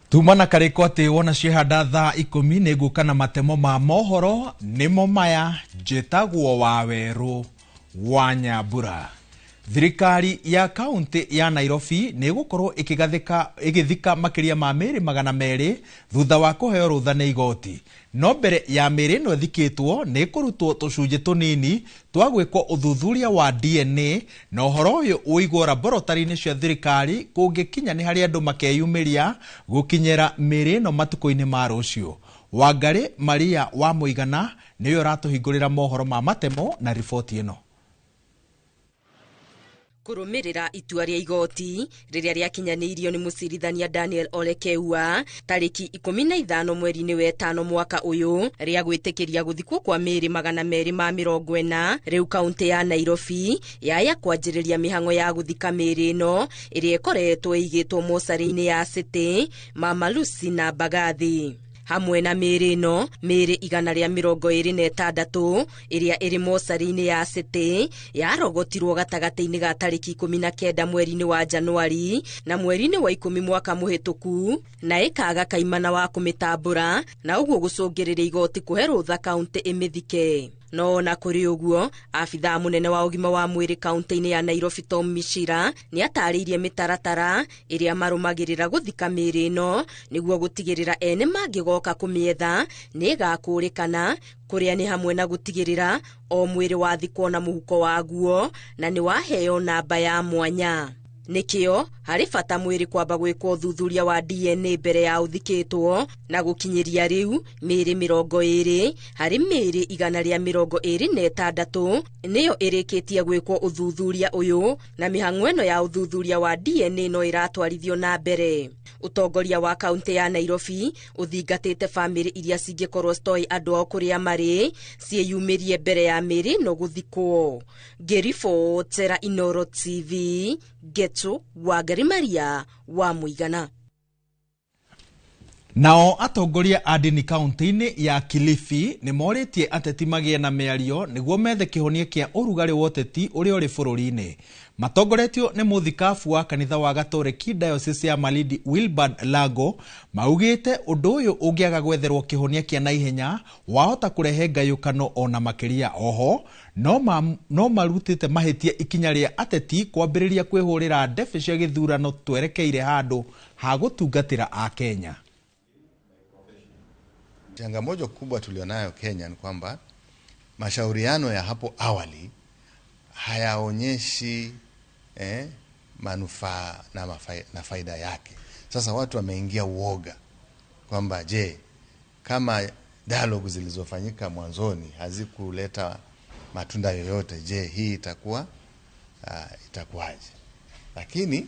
Tumana kariko ati wona cihanda thaa 10 nigukana matemo ma mohoro nimo maya njitagwo Waweru wa Nyambura. Thirikari ya kaunti ya Nairobi nigukorwo igithika makiria ma miri 200 thutha wa kuheo rutha ni igoti. No mbere ya miri no thikitwo ni kurutwo tucunje tunini twa gwikwo uthuthuria wa DNA na uhoro uyu uigwo laboratory-ini cia thirikari kungikinya ni hari andu makeyumiria gukinyera miri no matuko-ini ma rucio. Wangari Maria wa Muigana niyo ratuhingurira mohoro ma matemo na ripoti ino. Kurumirira itua ria igoti riria riakinyaniirio ni mucirithania Daniel Ole Keua tariki 15 mweri-ini wa 5 mwaka uyu ria gwitikiria guthikwo kwa miri 240 riu kaunti ya Nairobi yaya kwanjiriria mihango ya guthika miri no iria ikoretwo igitwo mosari-ini ya City, Mama Lucy na Bagathi. Hamwe na miri no, miri 126 iria iri mosari-ini ya City yarogotirwo gatagati-ini ga tariki 19 mweri-ini wa Januari na mweri-ini wa 10 mwaka muhituku na ikaga kaimana wa kumitambura na uguo gucungiriria igoti kuhe rutha kaunti imithike. No na kuri uguo afitha munene wa ugima wa mwiri kaunti-ini ya Nairobi Tom Mishira ni atariirie mitaratara iria marumagirira guthika miri no niguo gutigirira ene mangigoka kumietha ni gakurikana kuria ni hamwe na gutigirira o mwiri wathikwo na muhuko waguo na ni waheo namba ya mwanya. Nikio hari bata mwiri kwamba gwikwo uthuthuria wa DNA mbere ya uthikitwo na gukinyiria riu miri 20 hari miri 126 niyo irikitie gwikwo uthuthuria uyu na mihango ino ya uthuthuria wa DNA no iratwarithio na mbere. Utongoria wa kaunti ya Nairobi uthingatite family iria cingikorwo stoi andu ao kuria mari cieyumirie mbere ya miri no guthikwo. Gerifotera Inoro TV Getu Wangari Maria wa Muigana. Nao atongoria a dini kaunti-ini ya Kilifi ni moritie ateti magie na miario niguo methe kihonia kia urugari wa uteti uria uri bururi-ini. Matongoretio ni muthikabu wa kanitha wa Gatoreki Diocese ya Malindi Wilbard Lago maugite undu uyu ungiaga gwetherwo kihonia kia naihenya wahota kurehe ngayukano ona makiria. Oho no marutite mahitia ikinya ria ateti kwambiriria kwihurira ndefe cia githurano twerekeire handu ha gutungatira a Kenya. Changamoto kubwa tulionayo Kenya ni kwamba mashauriano ya hapo awali hayaonyeshi manufaa na faida yake. Sasa watu wameingia uoga kwamba je, kama dialogue zilizofanyika mwanzoni hazikuleta matunda yoyote, je hii itakuwaje? Lakini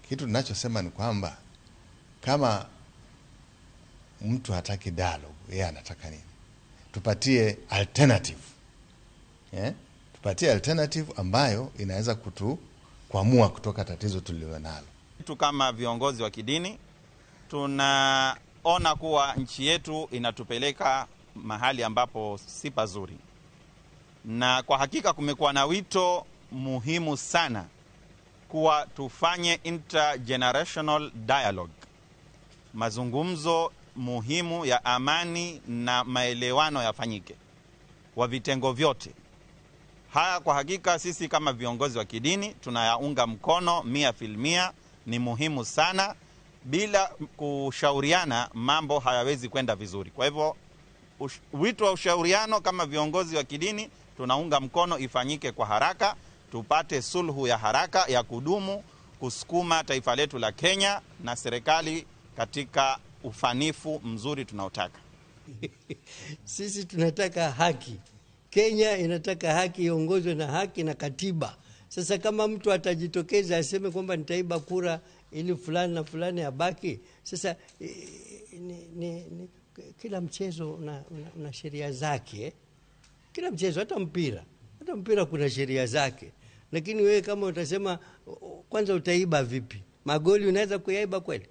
kitu ninachosema ni kwamba kama mtu hataki dialogue, yeye anataka nini? Tupatie alternative. Tupatie alternative ambayo inaweza kuamua kutoka tatizo tulilonalo. Tu kama viongozi wa kidini tunaona kuwa nchi yetu inatupeleka mahali ambapo si pazuri. Na kwa hakika kumekuwa na wito muhimu sana kuwa tufanye intergenerational dialogue. Mazungumzo muhimu ya amani na maelewano yafanyike wa vitengo vyote. Haya kwa hakika sisi kama viongozi wa kidini tunayaunga mkono 100%. Ni muhimu sana. Bila kushauriana mambo hayawezi kwenda vizuri. Kwa hivyo wito wa ushauriano kama viongozi wa kidini tunaunga mkono ifanyike kwa haraka, tupate sulhu ya haraka ya kudumu kusukuma taifa letu la Kenya na serikali katika ufanifu mzuri tunaotaka. Sisi tunataka haki. Kenya inataka haki, iongozwe na haki na katiba. Sasa kama mtu atajitokeza aseme kwamba nitaiba kura ili fulani na fulani abaki, sasa kila mchezo una sheria zake. Kila mchezo, hata mpira kuna sheria zake. Lakini wewe kama utasema kwanza utaiba vipi? Magoli unaweza kuyaiba kweli?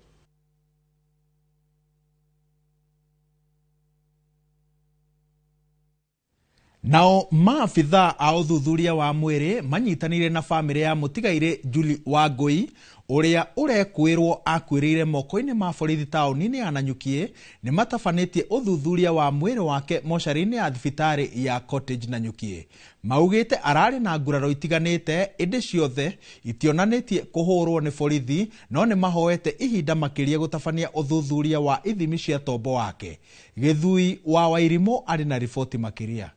Nao maabitha a uthuthuria wa mwiri manyitanire na family ya mutigaire Julie Wangui uria urekwirwo akwirire moko-ini ma borithi tauni-ini ya Nanyuki ni matabanĩtie uthuthuria wa mwiri wake mocarĩ-inĩ ya thibitari ya Cottage Nanyuki. Maugĩte ararĩ na nguraro itiganĩte indi ciothe itionanĩtie kũhũrwo nĩ borithi, no nĩ mahoete ihinda makĩria gũtabania uthuthuria wa ithimi cia tombo wake. Githui wa Wairimu arĩ na riboti makĩria.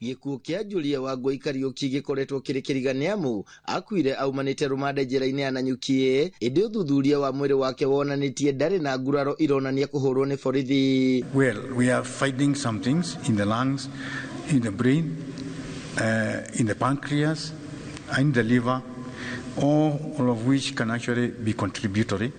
Gikuo kia Julie Wangui Kariuki gikoretwo kiri kiriganiamu akuire aumanite rumande njira-ini ya Nanyuki indi uthuthuria wa mwiri wake wonanitie ndari na nguraro ironania kuhurwo ni borithi. Well, we are finding some things in the lungs, in the brain, in the pancreas, in the liver, all of which can actually be contributory.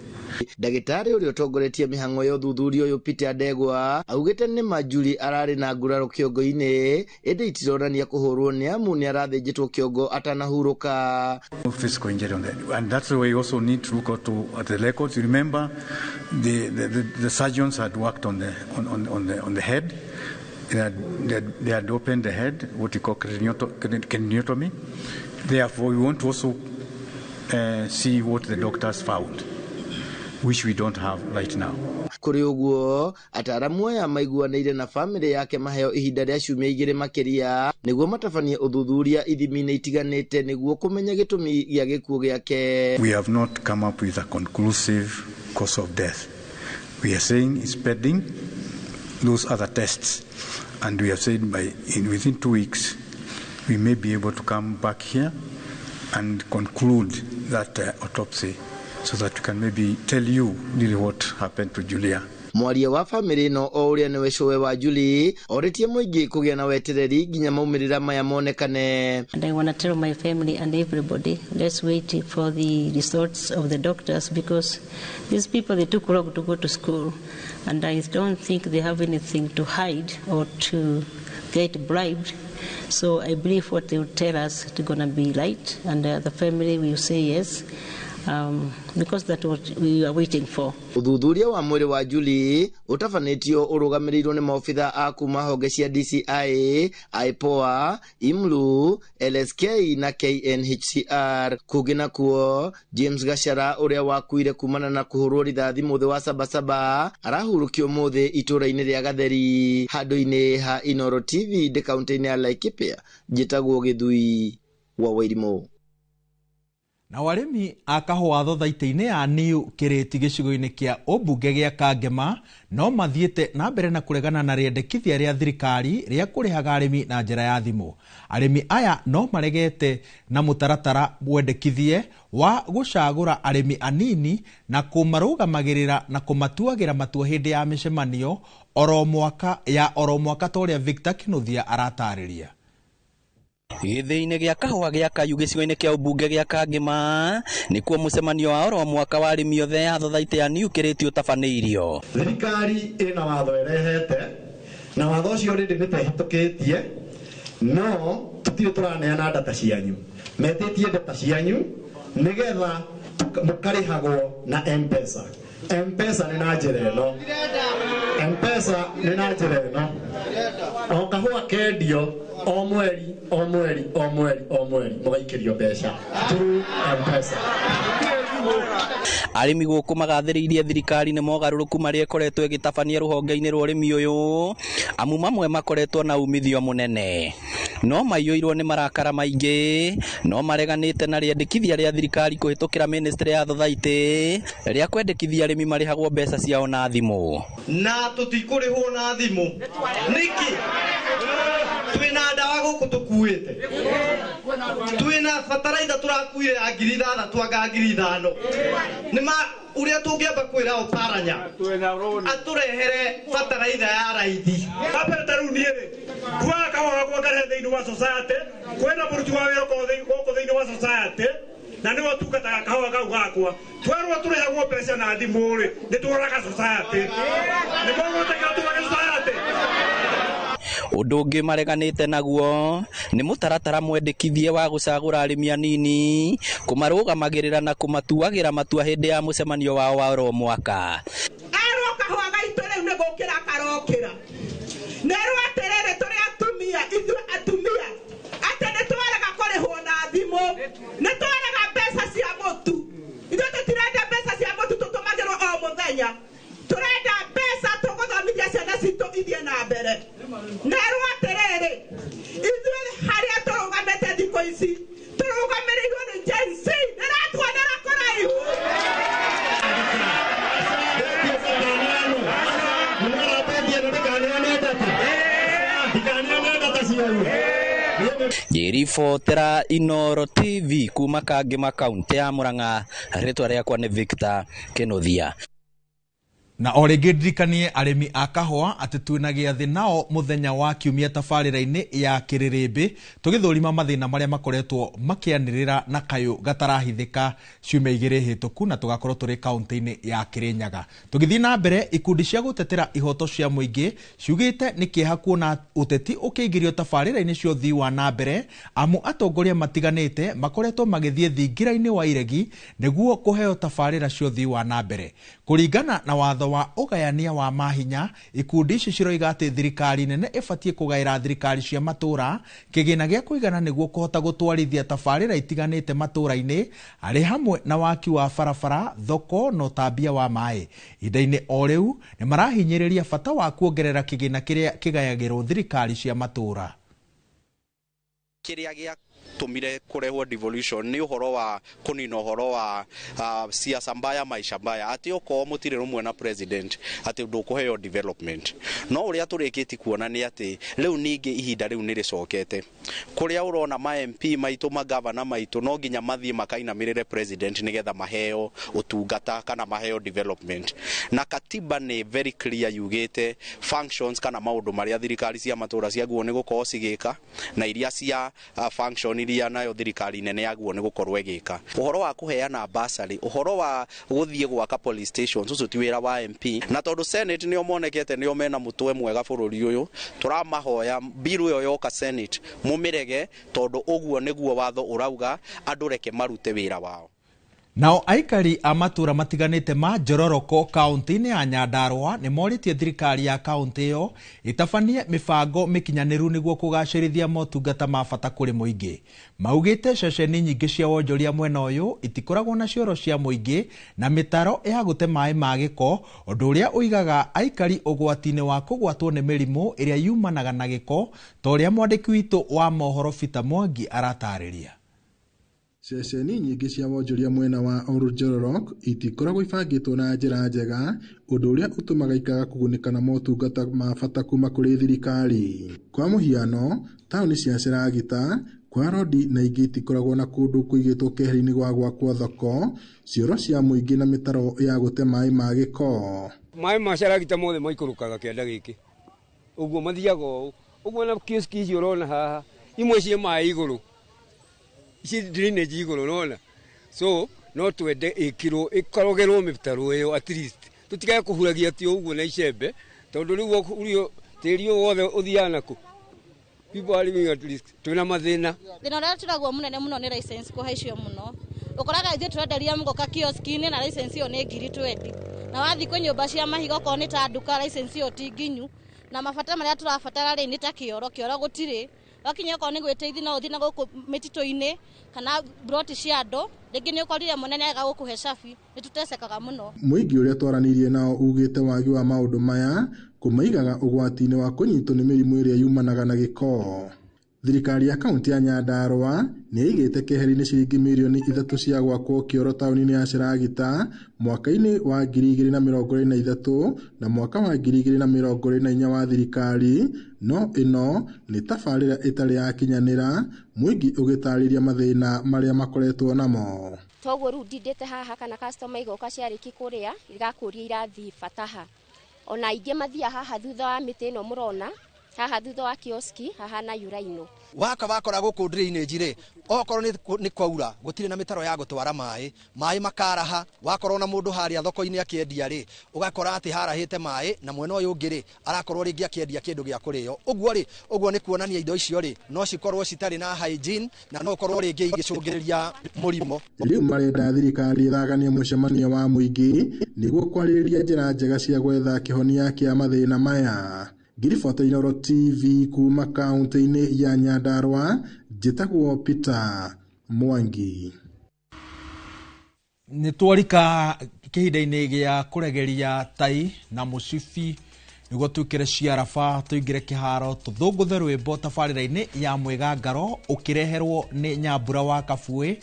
Dagitari uri utongoretie mihango ya uthuthuria uyu Peter Ndegwa augite ni Majuli arari na nguraro kiongo-ini indi itironania kuhurwo ni amu ni arathinjitwo kiongo atanahuruka. Physical injury on that, and that's why we also need to look at the records. You remember the surgeons had worked on the head. They had opened the head, what we call craniotomy. Therefore, we want to also see what the doctors found, which we don't have right now. Kuri uguo ataramu aya maiguanĩire na family yake maheo ihinda rĩa ciumia igĩrĩ makĩria nĩguo matabanie uthuthuria ithimi-inĩ itiganĩte nĩguo kũmenya gĩtũmi gĩa gĩkuũ gĩake. We have not come up with a conclusive cause of death. We are saying it's pending those other tests, and we have said within 2 weeks we may be able to come back here and conclude that autopsy, so that we can maybe tell you really what happened to Julia. Mwaria wa family no o uria niwe showe wa Julie oritie muingi kugia na wetereri ginya maumirira maya monekane. And I want to tell my family and everybody, let's wait for the results of the doctors, because these people, they took long to go to school, and I don't think they have anything to hide or to get bribed. So I believe what they will tell us is going to be right, and the family will say yes. Because that's what we are waiting for. Uthuthuria wa mwiri wa Julie utafanitio urugamirirwo ni maofitha a kuma honge cia DCI, IPOA, IMLU, LSK na KNHCR. Kugina kuo James Gachara uria wakuire kumana na kuhurwo rithathi muthe wa Sabasaba arahurukio muthe itura-ini ria Gatheri. Handu-ini ha Inoro TV de kaunti-ini ya Laikipia, njitagwo Githui wa Wairimu. Na warimi a kahũa thothaitĩ-inĩ ya New Kirĩti gĩcigo-inĩ kĩa ũmbunge gĩa Kangema no mathiĩte na mbere na kũregana na rĩendekithia rĩa thirikari rĩa kũrĩhaga arĩmi na njĩra ya thimũ. Arĩmi aya no maregete na mũtaratara wendekithie wa gũcagũra arĩmi anini na kũmarũgamagĩrĩra na kũmatuagĩra matua hĩndĩ ya mĩcemanio oro mwaka ta ũrĩa Victor Kinuthia aratarĩria. Gĩthĩ-inĩ gĩa kahũa gĩa Kayu gĩcigo-inĩ kĩa ũmbunge gĩa Kangema nĩkuo mũcemanio wa oro mwaka wa arĩmi othe a thothaitĩ ya New Kirĩti ũtabanĩirio. Thirikari ĩna watho ĩrehete na watho ũcio rĩndĩ nĩtehĩtũkĩtie, no tũtirĩ tũraneana data cianyu. Metĩtie data cianyu nĩgetha mũkarĩhagwo na M-Pesa. M-Pesa nĩ na njĩra ĩno. M-Pesa nĩ na njĩra ĩno. O kahũa kendio o mweri mũgaikĩrio mbeca through M-Pesa. Arĩmi gũkũ magathĩrĩirie thirikari nĩ mogarũrũku marĩa ĩkoretwo ĩgĩtabania rũhonge-inĩ rwa ũrĩmi ũyũ, amu mamwe makoretwo na umithio mũnene, no maiyũirwo nĩ marakara maingĩ, no mareganĩte na rĩendekithia rĩa thirikari kũhĩtũkĩra ministry ya thothaitĩ rĩa kwendekithia arĩmi marĩhagwo mbeca ciao na thimũ. Na tũtikũrĩhwo na thimũ nĩkĩ? Twĩna ndawa gũkũ tũkuĩte, twĩna bataraitha tũrakuire ya 6,000 anga 5,000. Nĩma uria tũngĩamba kwĩra Oparanya atũrehere bataraitha ya raithi. Kapeta rĩu niĩ kuaga kahũa gakwa ngarehe thĩinĩ wa society, kwĩna mũruti wa wĩra gũkũ thĩinĩ wa society, na nĩwe tungataga kahũa kau gakwa. Twerwo tũrĩhagwo mbeca na thimũ-rĩ, nĩtũraga society. Nĩmũgũtĩkĩra tũrage society. Ũndũ ũngĩ mareganĩte naguo nĩ mũtaratara mwendekithie wa gũcagũra arĩmi anini, kũmarũgamagĩrĩra na kũmatuagĩra matua hĩndĩ ya mũcemanio wao wa oro mwaka. Arwo kahũa gaitũ rĩu nĩ gũkĩra karokĩra. Nerwo atĩrĩrĩ tũrĩa mwanya turenda pesa tuguthomithia ciana citu ithie na mbere nerwo atiriri ithuĩ harĩa tũrũgamĩte thikũ ici tũrũgamĩrĩirwo nĩ Gen Z nĩratuonera kũraihu. Ngĩribotera Inooro TV kuma Kangema kaunti ya Murang'a, rĩtwa rĩakwa nĩ Victor Kĩnuthia. Na o rĩngĩ ndirikanie arĩmi a kahũa atĩ twĩna gĩathĩ nao mũthenya wa kiumia tabarĩra-inĩ ya Kĩrĩrĩmbĩ tũgĩthũrima mathĩna marĩa makoretwo makĩanĩrĩra na kayũ gatarahithĩka ciumia igĩrĩ hĩtũku na tũgakorwo tũrĩ kaunti-inĩ ya Kĩrĩnyaga. Tũgĩthiĩ na mbere, ikundi cia gũtetera ihoto cia mũingĩ ciugĩte nĩ kĩeha kuona ũteti ũkĩingĩrio tabarĩra-inĩ cia ũthii wa na mbere, amu atongoria matiganĩte makoretwo magĩthiĩ thingira-inĩ wa iregi nĩguo kũheo tabarĩra cia ũthii wa na mbere. Kũringana na watho wa ũgayania wa mahinya, ikundi ici ciroiga atĩ thirikari nene ĩbatiĩ kũgaĩra thirikari cia matũra kĩgĩna gĩa kũigana nĩguo kũhota gũtwarithia tabarĩra itiganĩte matũra-inĩ, arĩ hamwe na waki wa barabara, thoko na ũtambia wa maĩ. Ihinda-inĩ o rĩu nĩ marahinyĩrĩria bata wa kuongerera kĩgĩna kĩrĩa kĩgayagĩrwo thirikari cia matũra. Kĩrĩa gĩa tumire kurehwo devolution ni uhoro wa kunina uhoro wa siasa mbaya, maisha mbaya, ati uko mutire rumwe na president ati ndukuheo development. No uria turikiti kuona ni ati riu ningi ihinda riu ni ricokete kuria urona ma MP maitu, magavana maitu no nginya mathie makainamirire president nigetha maheo utungata kana maheo development. Na katiba ni very clear yugite functions kana maundu maria thirikari cia matura ciaguo ni gukorwo cigika na iria cia function iria nayo thirikari nene yaguo ni gukorwo igika. Uhoro wa kuheana basari, uhoro wa guthie gwaka police stations, ucio ti wira wa MP. Na tondu Senate nio monekete nio mena mutwe mwega bururi uyu, turamahoya bill yo yoka Senate mumirege, tondu uguo niguo watho urauga andu reke marute wira wao. Nao aikari a matura matiganĩte ma Njororoko kaunti-inĩ ya Nyandarua nĩ morĩtie thirikari ya kaunti ĩyo ĩtabanie mĩbango mĩkinyanĩru nĩguo kũgacĩrithia motungata ma bata kũrĩ mũingĩ. Maugĩte ceceni nyingĩ cia wonjoria mwena ũyũ itikoragwo na cioro cia mũingĩ na mĩtaro ya gũte maĩ ma gĩko, ũndũ ũrĩa ũigaga aikari ũgwati-inĩ wa kũgwatwo nĩ mĩrimũ ĩrĩa yumanaga na gĩko, ta ũrĩa mwandĩki witũ wa mohoro Peter Mwangi aratarĩria. Ceceni nyingĩ cia wonjoria mwena wa Njororoko itikoragwo ibangĩtwo na njĩra njega, ũndũ ũrĩa ũtũmaga ikaga kũgunĩka na motungata ma bata kuma kũrĩ thirikari. Kwa mũhiano, taũni cia Seragita, kwa Rodi na ingĩ itikoragwo na kũndũ kũigĩtwo keheri-inĩ gwa gwakwo thoko, cioro cia mũingĩ na mĩtaro ya gũte maĩ ma gĩko. Maĩ ma Seragita mothe maikũrũkaga kĩanda gĩkĩ, ũguo mathiaga ũũ. Ũguo na kioski icio ũrona haha imwe ciĩ maĩ igũrũ, ici drainage igũrũ ũrona. So no twende ĩkĩrwo ĩkarogerwo mĩtaro ĩyo at least, tũtikae kũhuragia ti ũguo na icembe, tondũ rĩu tĩri ũyũ wothe ũthiaga nakũ. People are living at least twĩna mathĩna. Thĩna ũrĩa tũraguo mũnene mũno nĩ license kũhaicio mũno. Ũkoraga ithuĩ tũrenderia mũgoka kioski-inĩ na license ĩyo nĩ 20,000. Na wathiĩ kwĩ nyũmba cia mahiga okorwo nĩ ta nduka license ĩyo ti nginyu. Na mabata marĩa tũrabatara rĩ nĩ ta kĩoro gũtirĩ. Wakinya okorwo nĩ gwĩteithia no ũthiĩ na gũkũ mĩtitũ-inĩ kana broti cia andũ, rĩngĩ nĩ ũkorire mũnene aga gũkũhe cabi, nĩ tũtecekaga mũno. Mũingĩ ũrĩa twaranĩirie nao ugĩte wagi wa maũndũ maya kũmaigaga ũgwati-inĩ wa kũnyitwo nĩ mĩrimũ ĩrĩa yumanaga na gĩko. Thirikari ya kaunti ya Nyandarua nĩ ĩigĩte keheri-inĩ ciringi mirioni 3 cia gwakwo kĩoro taũni-inĩ ya Seragita mwaka-inĩ wa 2023 na mwaka wa 2024 wa thirikari, no ĩno nĩ tabarĩra ĩtarĩ yakinyanĩra, mũingĩ ũgĩtarĩria mathĩna marĩa makoretwo namo. Toguo rĩu ndindĩte haha kana customer igoka ciarĩki kũrĩa igakũria irathi fataha. Ona ingĩ mathia haha thutha wa mĩtĩ ĩno mũrona, haha thutha wa kioski haha na uraino. Waka wakora gũkũ drainage rĩ, okorwo nĩ kwaura gũtirĩ na mĩtaro ya gũtwara maĩ makaraha. Wakorwo na mũndũ harĩa thoko-inĩ akĩendia rĩ, ũgakora atĩ harahĩte maĩ na mwena ũyũ ũngĩ rĩ arakorwo rĩngĩ akĩendia kĩndũ gĩa kũrĩo. Ũguo nĩ kuonania indo icio rĩ no cikorwo citarĩ na hygiene na no korwo rĩngĩ igĩcũngĩrĩria mũrimũ. Rĩu marenda thirikari ĩthaganie mũcemanio wa mũingĩ nĩguo kwarĩrĩria njĩra njega cia gwetha kĩhonia kĩa mathĩna maya. Ngiribota Inooro TV kuma kaunti-inĩ ya Nyandarua, njĩtagwo Peter Mwangi. Nĩ twarika kihinda-inĩ gĩa kũregeria tai na mũcibi nĩguo twĩkĩre ciaraba tũingĩre kĩharo tũthũngũthe rwĩmbo tabarĩra-inĩ ya Mwĩgangaro ũkĩreherwo nĩ Nyambura wa Kabuĩ,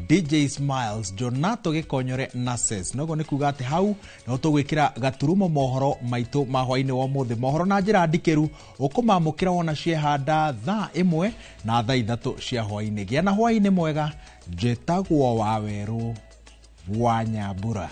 DJ Smiles, Jonato Gĩkonyore na Ses. Noguo nĩ kuga atĩ hau no tũgwĩkĩra gaturumo mohoro maitũ ma hwaĩ-inĩ wa ũmũthĩ. Mohoro na njĩra ndikĩru ũkũmamũkĩra wona ciehanda thaa 1 na thaa 3 cia hwaĩ-inĩ. Gĩa na hwaĩ-inĩ mwega. Njĩtagwo Wawerũ wa Nyambura.